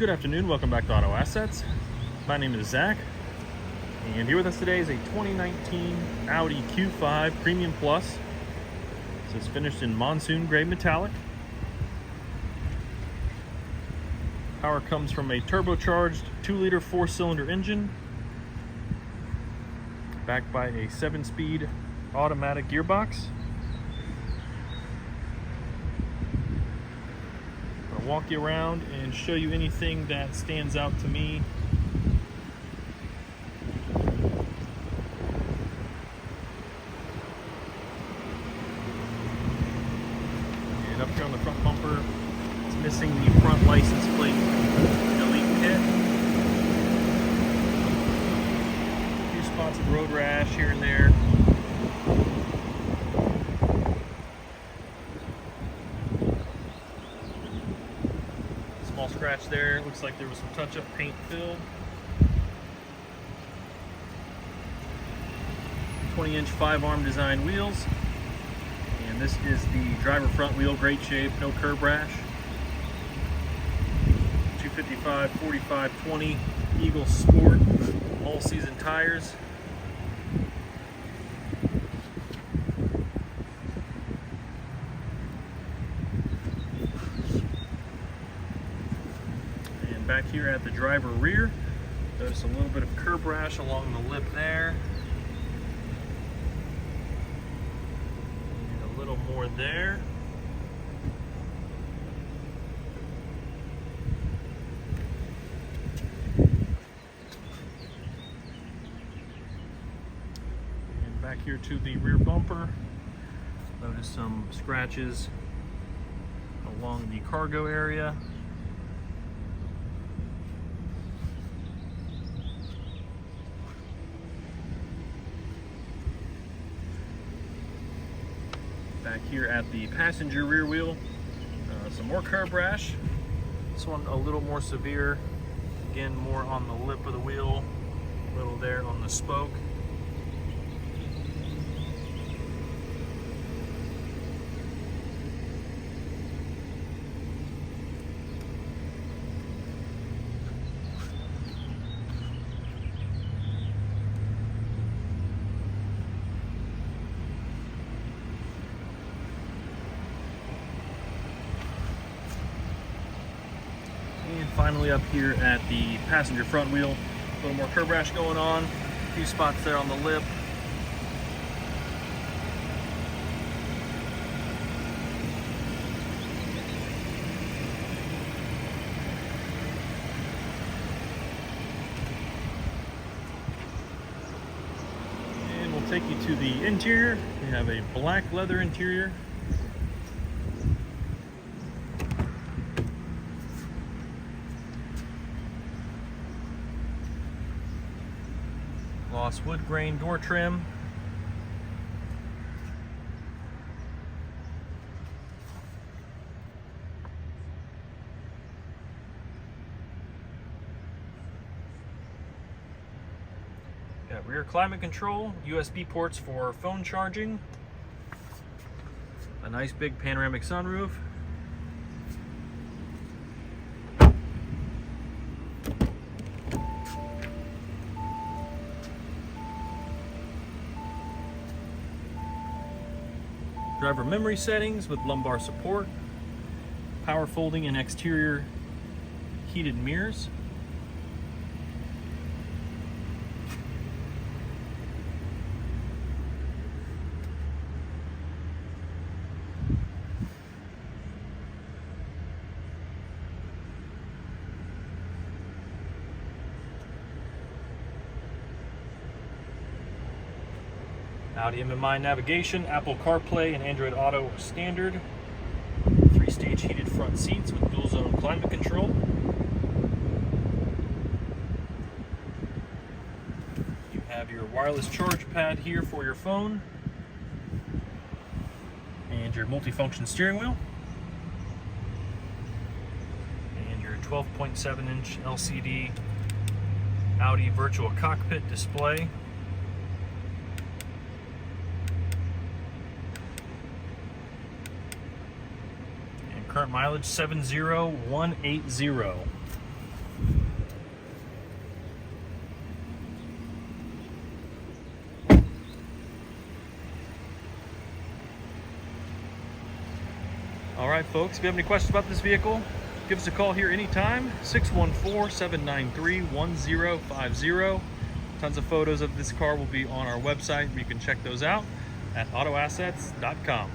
Good afternoon, welcome back to Auto Assets. My name is Zach, and here with us today is a 2019 Audi Q5 Premium Plus. This is finished in Monsoon Grey Metallic. Power comes from a turbocharged 2-liter 4-cylinder engine, backed by a 7-speed automatic gearbox. I'll walk you around and show you anything that stands out to me. And up here on the front bumper, it's missing the front license plate delete kit. A few spots of road rash here and there. Small scratch there. Looks like there was some touch-up paint filled. 20-inch 5-arm design wheels. And this is the driver front wheel, great shape, no curb rash. 255 45 20 Eagle Sport all-season tires. And back here at the driver rear, notice a little bit of curb rash along the lip there. And a little more there. Back here to the rear bumper, notice some scratches along the cargo area. Back here at the passenger rear wheel, some more curb rash. This one a little more severe. Again, more on the lip of the wheel, a little there on the spoke. And finally up here at the passenger front wheel, a little more curb rash going on, a few spots there on the lip. And we'll take you to the interior. We have a black leather interior. Gloss wood grain door trim. Got rear climate control, USB ports for phone charging, a nice big panoramic sunroof. Driver memory settings with lumbar support, power folding and exterior heated mirrors. Audi MMI Navigation, Apple CarPlay, and Android Auto are standard. 3-stage heated front seats with dual zone climate control. You have your wireless charge pad here for your phone, and your multifunction steering wheel, and your 12.7-inch LCD Audi Virtual Cockpit display. Current mileage 70180. All right, folks, if you have any questions about this vehicle, give us a call here anytime, 614-793-1050. Tons of photos of this car will be on our website. You can check those out at autoassets.com.